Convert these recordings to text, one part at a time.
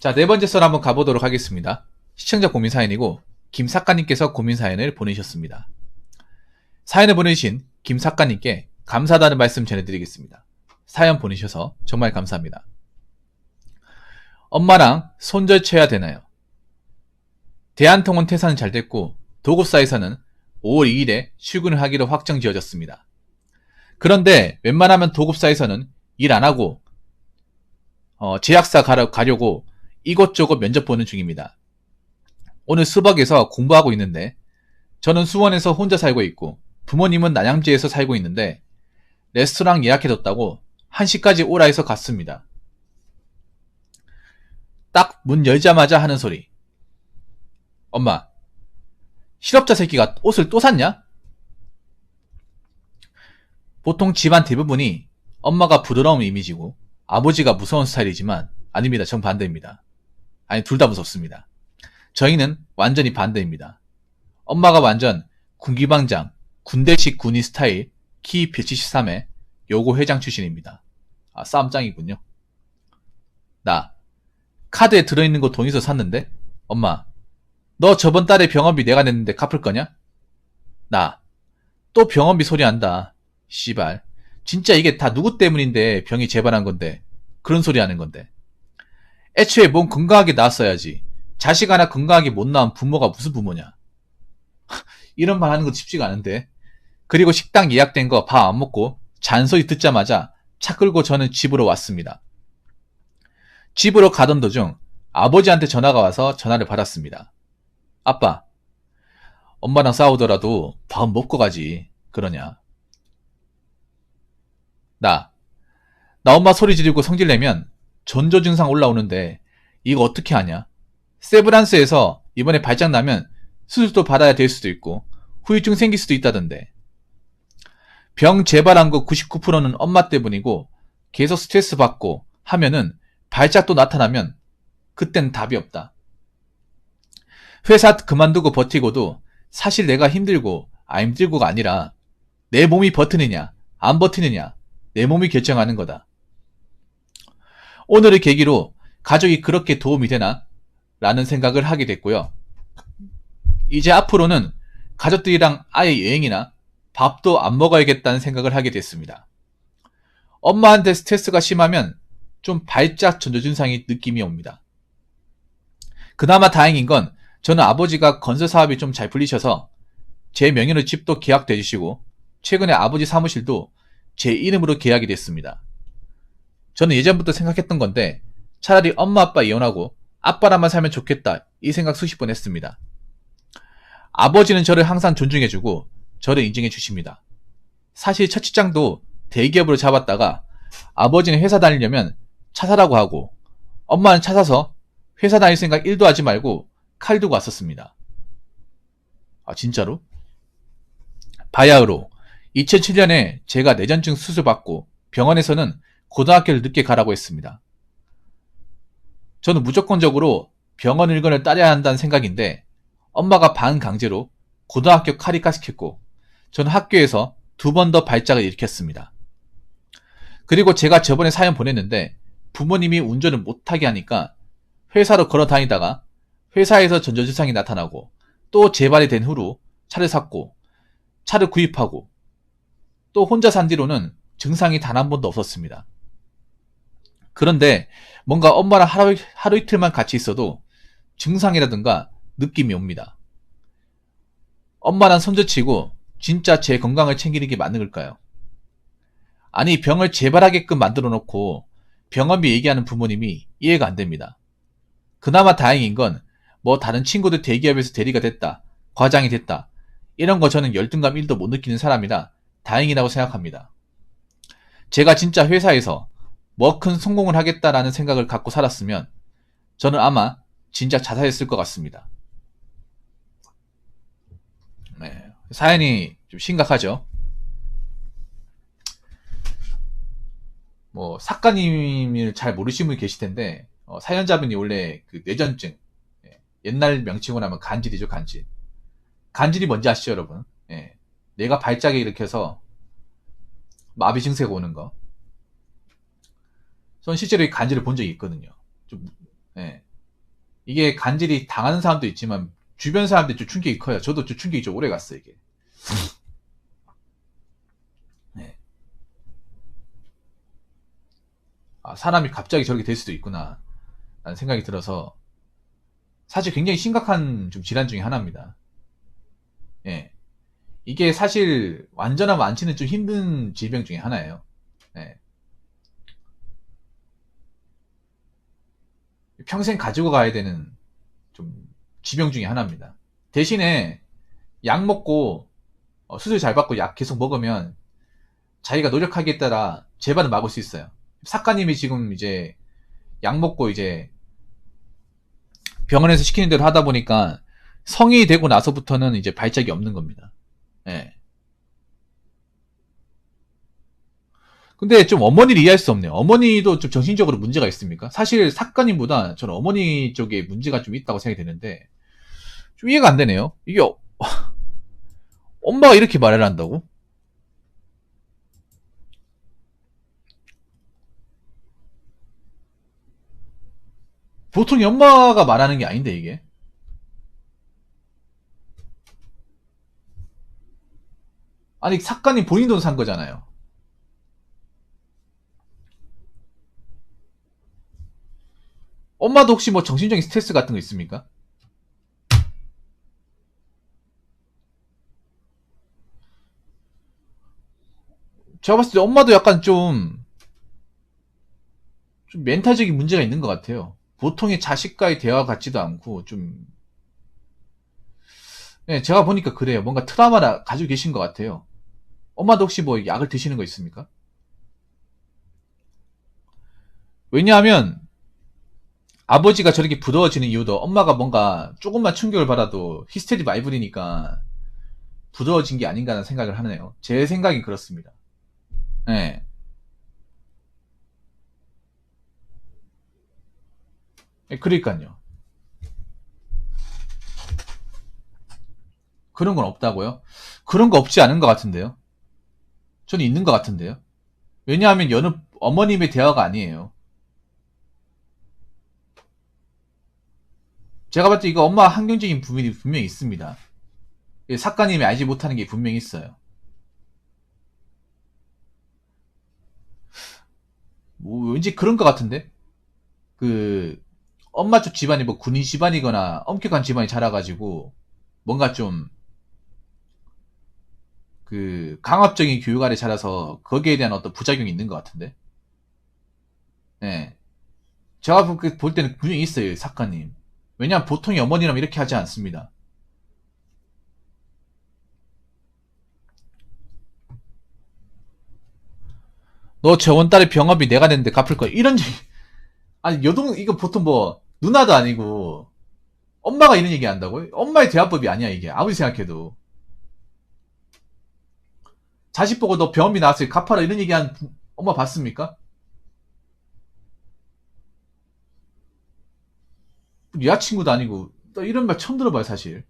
자, 네 번째 썰 한번 가보도록 하겠습니다. 시청자 고민 사연이고 김 작가님께서 고민 사연을 보내셨습니다. 사연을 보내주신 김 작가님께 감사하다는 말씀 전해드리겠습니다. 사연 보내셔서 정말 감사합니다. 엄마랑 손절쳐야 되나요? 대한통운 퇴사는 잘 됐고 도급사에서는 5월 2일에 출근을 하기로 확정 지어졌습니다. 그런데 웬만하면 도급사에서는 일 안 하고 제약사 가려고 이곳저곳 면접 보는 중입니다. 오늘 수박에서 공부하고 있는데 저는 수원에서 혼자 살고 있고 부모님은 난양지에서 살고 있는데 레스토랑 예약해뒀다고 1시까지 오라 해서 갔습니다. 딱 문 열자마자 하는 소리. 엄마, 실업자 새끼가 옷을 또 샀냐? 보통 집안 대부분이 엄마가 부드러운 이미지고 아버지가 무서운 스타일이지만 아닙니다. 정반대입니다. 아니, 둘 다 무섭습니다. 저희는 완전히 반대입니다. 엄마가 완전 군기방장, 군대식 군인 스타일, 키 173에 요고 회장 출신입니다. 아, 싸움짱이군요. 나 카드에 들어있는 거 돈이서 샀는데? 엄마, 너 저번 달에 병원비 내가 냈는데 갚을 거냐? 나 또 병원비 소리 한다. 씨발, 진짜 이게 다 누구 때문인데 병이 재발한 건데 그런 소리 하는 건데. 애초에 몸 건강하게 낳았어야지. 자식 하나 건강하게 못 낳은 부모가 무슨 부모냐. 이런 말 하는 거 쉽지가 않은데. 그리고 식당 예약된 거 밥 안 먹고 잔소리 듣자마자 차 끌고 저는 집으로 왔습니다. 집으로 가던 도중 아버지한테 전화가 와서 전화를 받았습니다. 아빠, 엄마랑 싸우더라도 밥 먹고 가지. 그러냐. 나 엄마 소리 지르고 성질내면 전조 증상 올라오는데 이거 어떻게 하냐? 세브란스에서 이번에 발작 나면 수술도 받아야 될 수도 있고 후유증 생길 수도 있다던데. 병 재발한 거 99%는 엄마 때문이고 계속 스트레스 받고 하면은 발작도 나타나면 그땐 답이 없다. 회사 그만두고 버티고도 사실 내가 힘들고 안 힘들고가 아니라 내 몸이 버티느냐 안 버티느냐 내 몸이 결정하는 거다. 오늘을 계기로 가족이 그렇게 도움이 되나? 라는 생각을 하게 됐고요. 이제 앞으로는 가족들이랑 아예 여행이나 밥도 안 먹어야겠다는 생각을 하게 됐습니다. 엄마한테 스트레스가 심하면 좀 발작 전조증상이 느낌이 옵니다. 그나마 다행인 건 저는 아버지가 건설 사업이 좀 잘 풀리셔서 제 명의로 집도 계약돼 주시고 최근에 아버지 사무실도 제 이름으로 계약이 됐습니다. 저는 예전부터 생각했던 건데 차라리 엄마 아빠 이혼하고 아빠랑만 살면 좋겠다 이 생각 수십 번 했습니다. 아버지는 저를 항상 존중해주고 저를 인정해 주십니다. 사실 첫 직장도 대기업으로 잡았다가 아버지는 회사 다니려면 차 사라고 하고 엄마는 차 사서 회사 다닐 생각 1도 하지 말고 칼 두고 왔었습니다. 아, 진짜로? 바야흐로 2007년에 제가 뇌전증 수술받고 병원에서는 고등학교를 늦게 가라고 했습니다. 저는 무조건적으로 병원 일권을 따려야 한다는 생각인데 엄마가 반강제로 고등학교 카리까시켰고 저는 학교에서 2번 더 발작을 일으켰습니다. 그리고 제가 저번에 사연 보냈는데 부모님이 운전을 못하게 하니까 회사로 걸어 다니다가 회사에서 전조증상이 나타나고 또 재발이 된 후로 차를 샀고 차를 구입하고 또 혼자 산 뒤로는 증상이 단 한 번도 없었습니다. 그런데 뭔가 엄마랑 하루 이틀만 같이 있어도 증상이라든가 느낌이 옵니다. 엄마랑 손절치고 진짜 제 건강을 챙기는 게 맞는 걸까요? 아니, 병을 재발하게끔 만들어 놓고 병원비 얘기하는 부모님이 이해가 안 됩니다. 그나마 다행인 건 뭐 다른 친구들 대기업에서 대리가 됐다, 과장이 됐다 이런 거 저는 열등감 1도 못 느끼는 사람이라 다행이라고 생각합니다. 제가 진짜 회사에서 뭐 큰 성공을 하겠다라는 생각을 갖고 살았으면 저는 아마 진작 자살했을 것 같습니다. 네, 사연이 좀 심각하죠. 뭐 작가님을 잘 모르시는 분이 계실 텐데 사연자분이 원래 그 뇌전증, 옛날 명칭으로 하면 간질이죠. 간질. 간질이 뭔지 아시죠, 여러분? 예, 뇌가 발작을 일으켜서 마비 증세가 오는 거. 전 실제로 이 간질을 본 적이 있거든요. 좀, 예, 이게 간질이 당하는 사람도 있지만 주변 사람들이 좀 충격이 커요. 저도 좀 충격이 좀 오래 갔어요, 이게. 네. 아, 사람이 갑자기 저렇게 될 수도 있구나 라는 생각이 들어서 사실 굉장히 심각한 좀 질환 중에 하나입니다. 예. 이게 사실 완전한 완치는 좀 힘든 질병 중에 하나예요. 예. 평생 가지고 가야 되는 좀 질병 중에 하나입니다. 대신에 약 먹고 수술 잘 받고 약 계속 먹으면 자기가 노력하기에 따라 재발을 막을 수 있어요. 작가님이 지금 이제 약 먹고 이제 병원에서 시키는 대로 하다 보니까 성인이 되고 나서부터는 이제 발작이 없는 겁니다. 예. 근데 좀 어머니를 이해할 수 없네요. 어머니도 좀 정신적으로 문제가 있습니까? 사실 작가님보다 저는 어머니 쪽에 문제가 좀 있다고 생각이 되는데 좀 이해가 안 되네요. 이게 엄마가 이렇게 말을 한다고? 보통 엄마가 말하는 게 아닌데 이게. 아니 작가님 본인 돈 산 거잖아요. 엄마도 혹시 뭐 정신적인 스트레스 같은 거 있습니까? 제가 봤을 때 엄마도 약간 좀 멘탈적인 문제가 있는 것 같아요. 보통의 자식과의 대화 같지도 않고 좀 네, 제가 보니까 그래요. 뭔가 트라우마를 가지고 계신 것 같아요. 엄마도 혹시 뭐 약을 드시는 거 있습니까? 왜냐하면 아버지가 저렇게 부러워지는 이유도 엄마가 뭔가 조금만 충격을 받아도 히스테리 많이 부리니까 부러워진 게 아닌가 하는 생각을 하네요. 제 생각이 그렇습니다. 네. 그러니까요. 그런 건 없다고요? 그런 거 없지 않은 것 같은데요? 저는 있는 것 같은데요? 왜냐하면 여느 어머님의 대화가 아니에요. 제가 봤을 때 이거 엄마 환경적인 부분이 분명히 있습니다. 작가님이 알지 못하는 게 분명히 있어요. 뭐 왠지 그런 것 같은데? 그 엄마 쪽 집안이 뭐 군인 집안이거나 엄격한 집안이 자라가지고 뭔가 좀 그 강압적인 교육 아래 자라서 거기에 대한 어떤 부작용이 있는 것 같은데? 예. 제가 볼 때는 분명히 있어요, 작가님. 왜냐면 보통의 어머니라면 이렇게 하지 않습니다. 너 저번 달에 병원비 내가 냈는데 갚을 거야. 이런 얘기. 아니, 이거 보통 뭐, 누나도 아니고, 엄마가 이런 얘기 한다고요? 엄마의 대화법이 아니야, 이게. 아무리 생각해도. 자식 보고 너 병원비 나왔을 때 갚아라, 이런 얘기 한 엄마 봤습니까? 여자친구도 아니고, 또 이런 말 처음 들어봐요, 사실.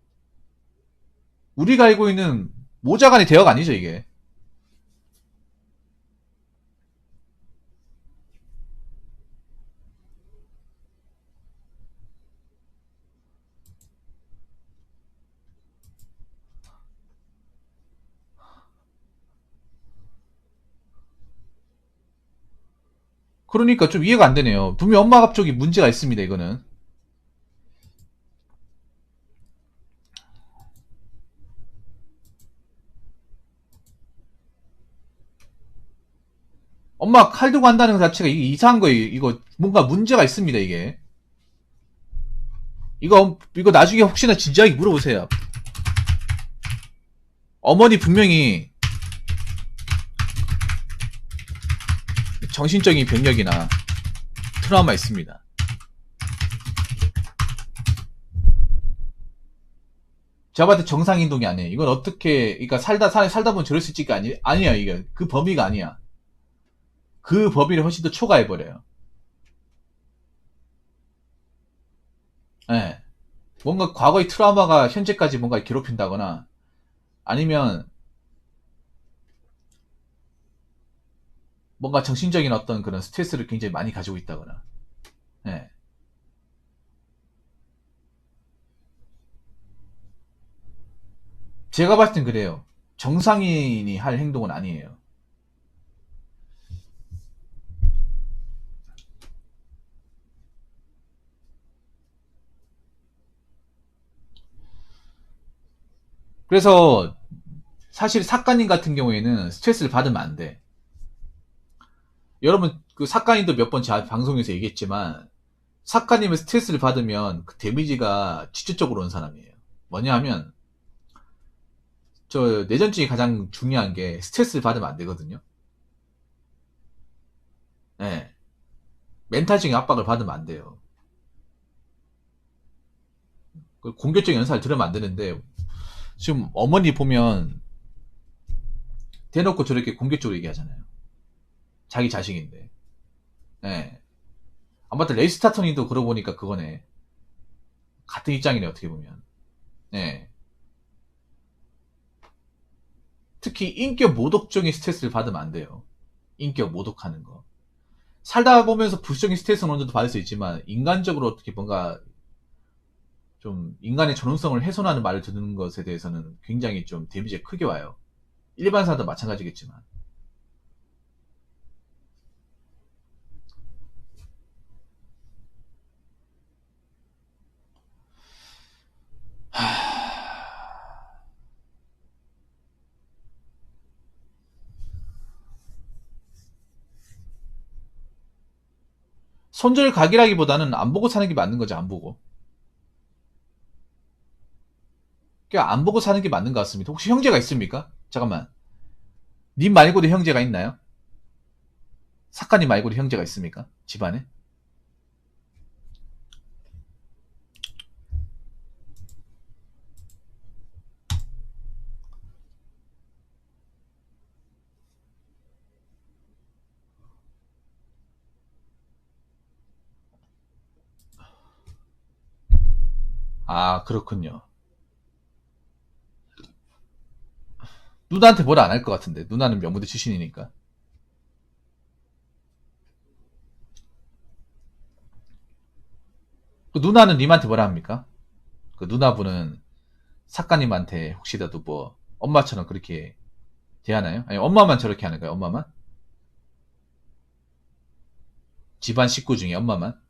우리가 알고 있는 모자간의 대화가 아니죠, 이게. 그러니까 좀 이해가 안 되네요. 분명 엄마 쪽이 문제가 있습니다, 이거는. 엄마 칼 들고 한다는 것 자체가 이게 이상한 거예요. 이거 뭔가 문제가 있습니다, 이게. 이거 나중에 혹시나 진지하게 물어보세요. 어머니 분명히 정신적인 병력이나 트라우마 있습니다. 제가 봤을 때 정상인동이 아니에요. 이건 어떻게, 그러니까 살다 보면 저럴 수 있지, 아니야, 이게. 그 범위가 아니야. 그 범위를 훨씬 더 초과해버려요. 예. 뭔가 과거의 트라우마가 현재까지 뭔가 괴롭힌다거나, 아니면 뭔가 정신적인 어떤 그런 스트레스를 굉장히 많이 가지고 있다거나, 예. 제가 봤을 땐 그래요. 정상인이 할 행동은 아니에요. 그래서 사실 사카님 같은 경우에는 스트레스를 받으면 안 돼. 여러분 그 사카님도 몇 번 제 방송에서 얘기했지만 사카님은 스트레스를 받으면 그 데미지가 직접적으로 온 사람이에요. 뭐냐 하면 저 내전증이 가장 중요한 게 스트레스를 받으면 안 되거든요. 네. 멘탈적인 압박을 받으면 안 돼요. 그 공격적인 연사를 들으면 안 되는데 지금 어머니 보면 대놓고 저렇게 공격적으로 얘기하잖아요. 자기 자식인데. 네. 아무튼 레이스타터님도 그러고 보니까 그거네. 같은 입장이네 어떻게 보면. 네. 특히 인격 모독적인 스트레스를 받으면 안 돼요. 인격 모독하는 거. 살다 보면서 부수적인 스트레스는 어느 정도 받을 수 있지만 인간적으로 어떻게 뭔가 좀 인간의 존엄성을 훼손하는 말을 듣는 것에 대해서는 굉장히 좀 데미지가 크게 와요. 일반 사람도 마찬가지겠지만. 손절각이라기보다는 안 보고 사는 게 맞는 거죠, 안 보고. 그러니까 안 보고 사는 게 맞는 것 같습니다. 혹시 형제가 있습니까? 잠깐만. 님 말고도 형제가 있나요? 사카님 말고도 형제가 있습니까? 집안에? 아, 그렇군요. 누나한테 뭐라 안 할 것 같은데. 누나는 명무대 출신이니까. 그 누나는 님한테 뭐라 합니까? 그 누나분은 사카님한테 혹시라도 뭐 엄마처럼 그렇게 대하나요? 아니 엄마만 저렇게 하는 거예요? 엄마만? 집안 식구 중에 엄마만?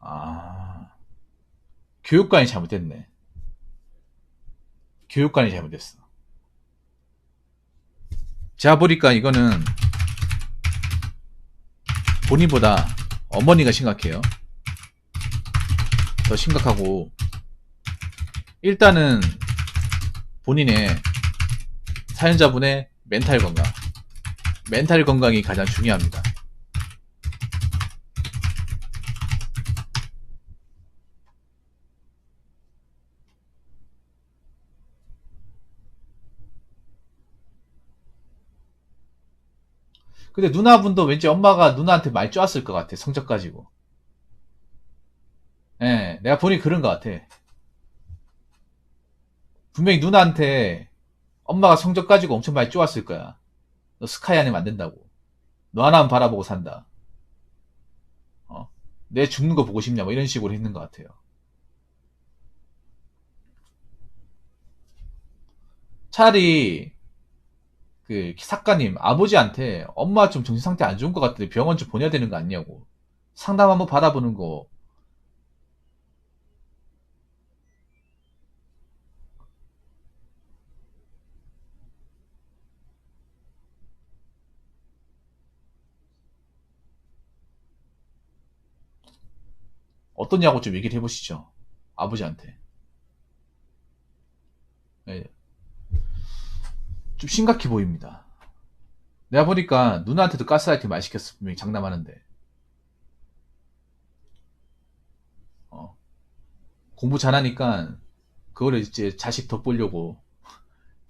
아, 교육관이 잘못됐네. 교육관이 잘못됐어. 제가 보니까 이거는 본인보다 어머니가 심각해요. 더 심각하고 일단은 본인의 사연자분의 멘탈 건강이 가장 중요합니다. 근데 누나분도 왠지 엄마가 누나한테 많이 쪼았을 것 같아. 성적 가지고. 예, 내가 보니 그런 것 같아. 분명히 누나한테 엄마가 성적 가지고 엄청 많이 쪼았을 거야. 너 스카이 안에 만든다고. 너 하나만 바라보고 산다. 어? 내 죽는 거 보고 싶냐? 뭐 이런 식으로 했는 것 같아요. 차라리 그 작가님 아버지한테 엄마 좀 정신 상태 안 좋은 것 같은데 병원 좀 보내야 되는 거 아니냐고 상담 한번 받아보는 거 어떠냐고 좀 얘기를 해보시죠. 아버지한테. 예, 좀 심각해 보입니다. 내가 보니까 누나한테도 가스라이팅 많이 시켰어. 분명히 장난하는데. 어, 공부 잘하니까 그거를 이제 자식 덕보려고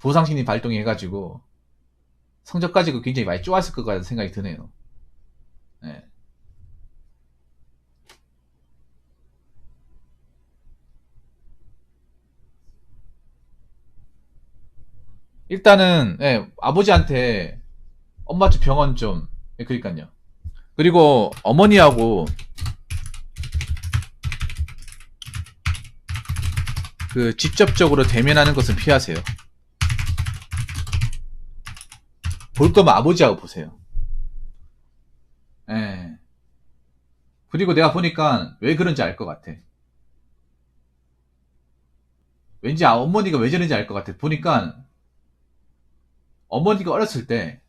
보상심리 발동해가지고 성적 가지고 굉장히 많이 쪼았을 것 같다는 생각이 드네요. 예. 일단은 예, 아버지한테 엄마 좀 병원 좀 그러니까요. 그리고 어머니하고 그 직접적으로 대면하는 것은 피하세요. 볼 거면 아버지하고 보세요. 예. 그리고 내가 보니까 왜 그런지 알 것 같아. 왠지 어머니가 왜 저런지 알 것 같아. 보니까 어머니가 어렸을 때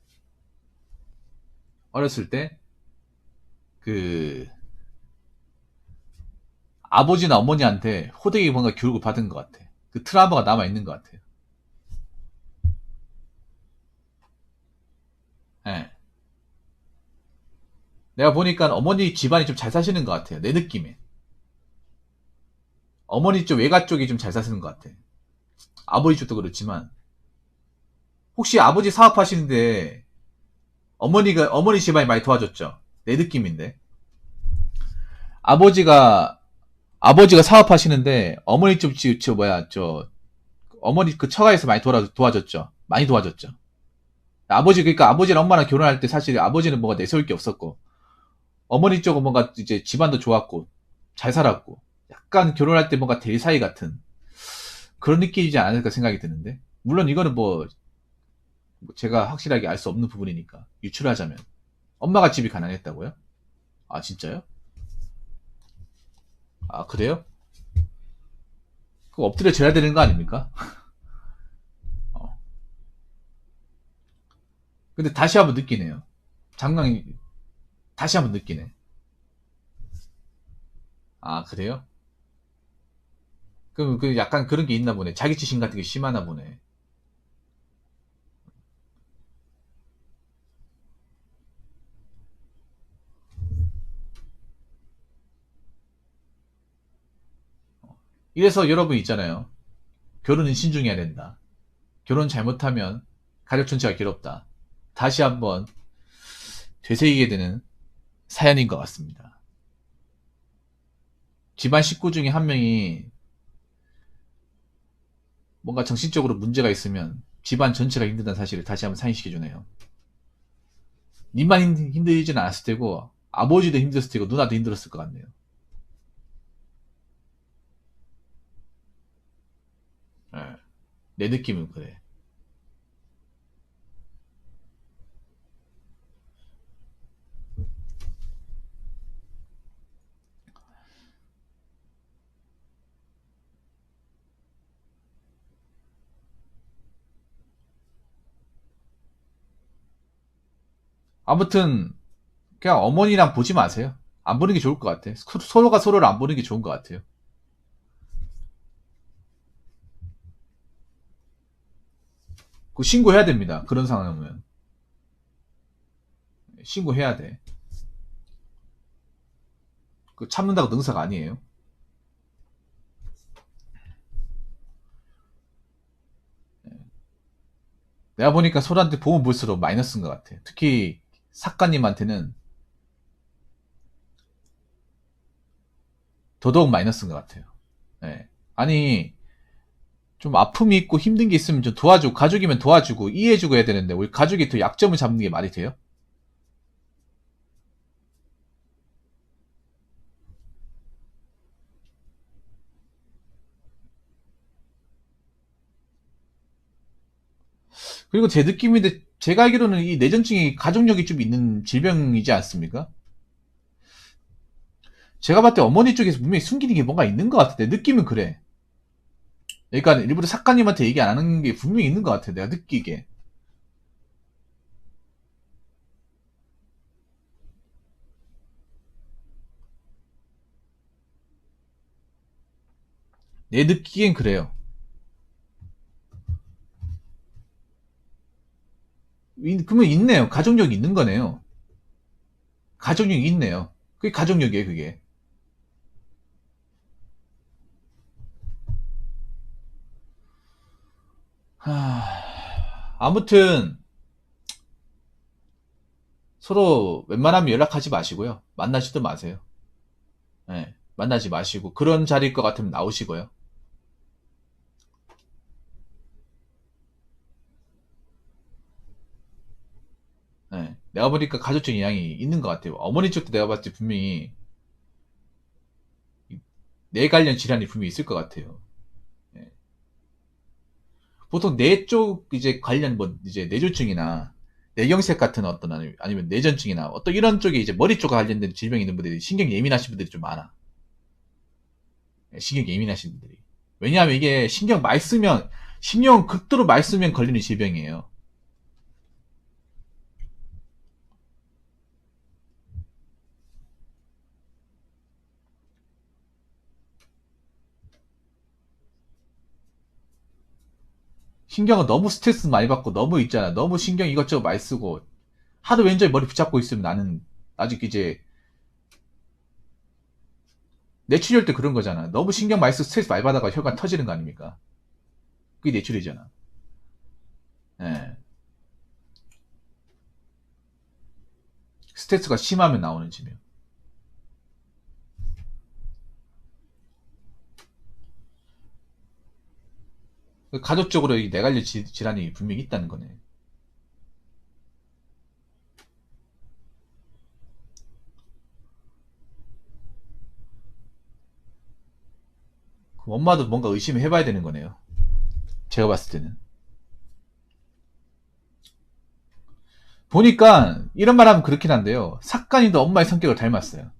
그 아버지나 어머니한테 호되게 뭔가 교육을 받은 것 같아. 그 트라우마가 남아 있는 것 같아요. 예. 내가 보니까 어머니 집안이 좀 잘 사시는 것 같아요. 내 느낌에. 어머니 쪽 외가 쪽이 좀 잘 사시는 것 같아. 아버지 쪽도 그렇지만 혹시 아버지 사업하시는데 어머니 집안이 많이 도와줬죠. 내 느낌인데. 아버지가 아버지가 사업하시는데 어머니 쪽 어머니 그 처가에서 많이 도와줬죠. 많이 도와줬죠. 그러니까 아버지랑 엄마랑 결혼할 때 사실 아버지는 뭐가 내세울 게 없었고 어머니 쪽은 뭔가 이제 집안도 좋았고 잘 살았고 약간 결혼할 때 뭔가 대사이 같은 그런 느낌이지 않을까 생각이 드는데 물론 이거는 뭐 제가 확실하게 알 수 없는 부분이니까 유출하자면 엄마가 집이 가난했다고요? 아 진짜요? 아 그래요? 그거 엎드려 져야 되는 거 아닙니까? 어. 근데 다시 한번 느끼네요. 장난이 다시 한번 느끼네. 아 그래요? 그럼 그 약간 그런 게 있나 보네. 자기지심 같은 게 심하나 보네. 이래서 여러분 있잖아요. 결혼은 신중해야 된다. 결혼 잘못하면 가족 전체가 괴롭다. 다시 한번 되새기게 되는 사연인 것 같습니다. 집안 식구 중에 한 명이 뭔가 정신적으로 문제가 있으면 집안 전체가 힘들다는 사실을 다시 한번 상기시켜주네요. 님만 힘들진 않았을 테고 아버지도 힘들었을 테고 누나도 힘들었을 것 같네요. 예, 내 느낌은 그래. 아무튼 그냥 어머니랑 보지 마세요. 안 보는 게 좋을 것 같아. 서로가 서로를 안 보는 게 좋은 것 같아요. 그 신고해야 됩니다. 그런 상황이면 신고해야 돼. 그 참는다고 능사가 아니에요. 내가 보니까 소라한테 보면 볼수록 마이너스인 것 같아. 특히 사카님한테는 더더욱 마이너스인 것 같아요. 예. 아니 좀 아픔이 있고 힘든 게 있으면 좀 도와주고 가족이면 도와주고 이해해주고 해야 되는데 우리 가족이 더 약점을 잡는 게 말이 돼요? 그리고 제 느낌인데 제가 알기로는 이 뇌전증이 가족력이 좀 있는 질병이지 않습니까? 제가 봤을 때 어머니 쪽에서 분명히 숨기는 게 뭔가 있는 것 같은데 느낌은 그래. 그러니까 일부러 작가님한테 얘기 안 하는 게 분명히 있는 것 같아. 내가 느끼기에. 내 느끼기엔 그래요. 그러면 있네요. 가족력이 있는 거네요. 가족력이 있네요. 그게 가족력이에요, 그게. 아무튼 서로 웬만하면 연락하지 마시고요. 만나지도 마세요. 네, 만나지 마시고 그런 자리일 것 같으면 나오시고요. 네, 내가 보니까 가족적 영향이 있는 것 같아요. 어머니 쪽도 내가 봤을 때 분명히 뇌 관련 질환이 분명히 있을 것 같아요. 예. 보통 뇌 쪽 이제 관련 뭐 이제 뇌졸중이나 뇌경색 같은 어떤 아니면 뇌전증이나 어떤 이런 쪽에 이제 머리 쪽 관련된 질병이 있는 분들이 신경 예민하신 분들이 좀 많아. 예, 신경 예민하신 분들이. 왜냐하면 이게 신경 많이 쓰면 신경 극도로 많이 쓰면 걸리는 질병이에요. 신경은 너무 스트레스 많이 받고 너무 있잖아. 너무 신경 이것저것 많이 쓰고 하도 왼쪽에 머리 붙잡고 있으면 나는 아직 이제 뇌출혈 때 그런 거잖아. 너무 신경 많이 쓰고 스트레스 많이 받아가 혈관 터지는 거 아닙니까? 그게 뇌출이잖아. 예. 스트레스가 심하면 나오는 질병. 가족적으로 이 뇌관련 질환이 분명히 있다는 거네. 그럼 엄마도 뭔가 의심을 해봐야 되는 거네요. 제가 봤을 때는. 보니까 이런 말 하면 그렇긴 한데요. 삭간이도 엄마의 성격을 닮았어요.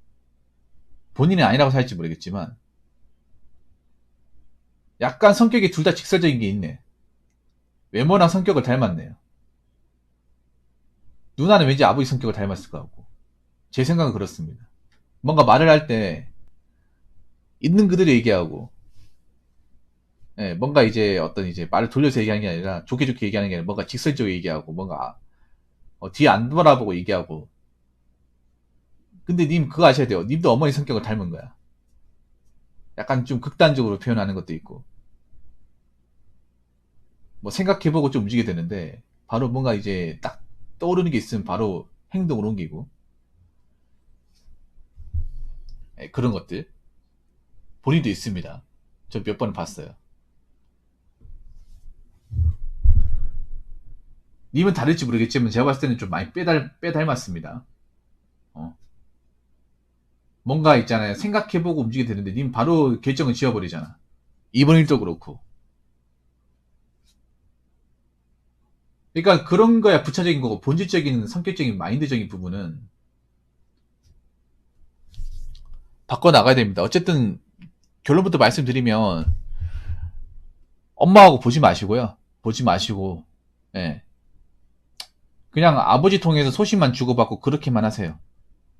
본인은 아니라고 살지 모르겠지만 약간 성격이 둘 다 직설적인 게 있네. 외모랑 성격을 닮았네요. 누나는 왠지 아버지 성격을 닮았을 것 같고. 제 생각은 그렇습니다. 뭔가 말을 할 때 있는 그대로 얘기하고, 예, 뭔가 이제 어떤 이제 말을 돌려서 얘기하는 게 아니라 좋게 좋게 얘기하는 게 아니라 뭔가 직설적으로 얘기하고 뭔가 뒤에 안 돌아보고 얘기하고. 근데 님 그거 아셔야 돼요. 님도 어머니 성격을 닮은 거야. 약간 좀 극단적으로 표현하는 것도 있고. 뭐 생각해보고 좀 움직이게 되는데 바로 뭔가 이제 딱 떠오르는 게 있으면 바로 행동으로 옮기고. 예, 그런 것들 본인도 있습니다. 저 몇 번 봤어요. 님은 다를지 모르겠지만 제가 봤을 때는 좀 많이 빼닮았습니다. 어. 뭔가 있잖아요. 생각해보고 움직이게 되는데 님 바로 결정을 지어버리잖아. 이번 일도 그렇고. 그러니까 그런 거야 부차적인 거고 본질적인 성격적인 마인드적인 부분은 바꿔나가야 됩니다. 어쨌든 결론부터 말씀드리면 엄마하고 보지 마시고요. 보지 마시고 예. 그냥 아버지 통해서 소식만 주고받고 그렇게만 하세요.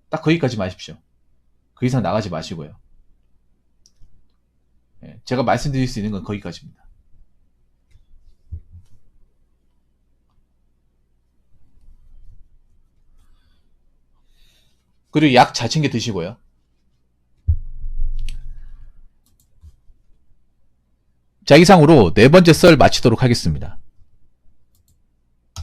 딱 거기까지 마십시오. 그 이상 나가지 마시고요. 예. 제가 말씀드릴 수 있는 건 거기까지입니다. 그리고 약 잘 챙겨 드시고요. 자, 이상으로 네 번째 썰 마치도록 하겠습니다.